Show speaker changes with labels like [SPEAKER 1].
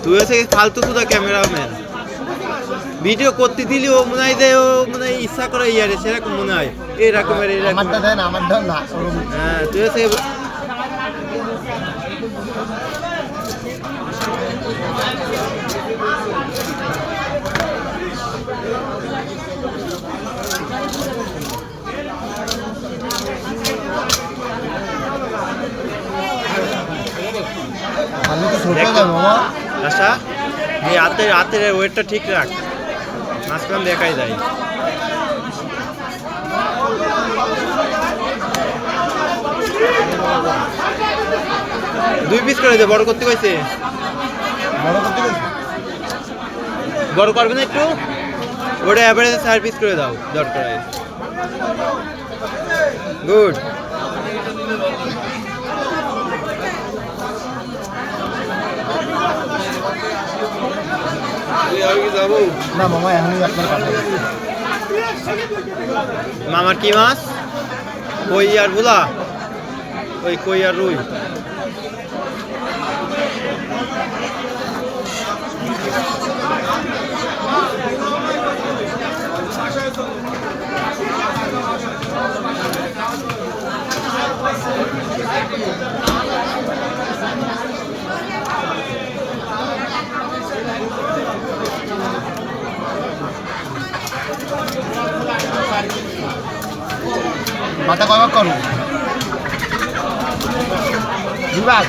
[SPEAKER 1] তুই হচ্ছে ফালতু তুদা ক্যামেরাম্যান ভিডিও করতে দিলি ও মনে হয় যে ও মনে হয় ইচ্ছা করে ইয়ারে সেরকম মনে হয় এরকমের এরকম
[SPEAKER 2] আমারটা দেন আমারটা না
[SPEAKER 1] হ্যাঁ তুই হচ্ছে
[SPEAKER 2] আমি তো ছোট যাবো মামা
[SPEAKER 1] আচ্ছা এই হাতের ওয়েটটা ঠিক রাখ মাঝখান দেখাই যায় দুই পিস করে দে বড় করতে কইছে বড় করবে না একটু ওটা অ্যাভারেজে 4 পিস করে দাও দরকার গুড
[SPEAKER 2] না মামা এখনই আপনার কাছে
[SPEAKER 1] মামার কি মাছ কই আর ভোলা ওই কই আর রুই
[SPEAKER 2] মাথা কয়বার করুন বিভাগ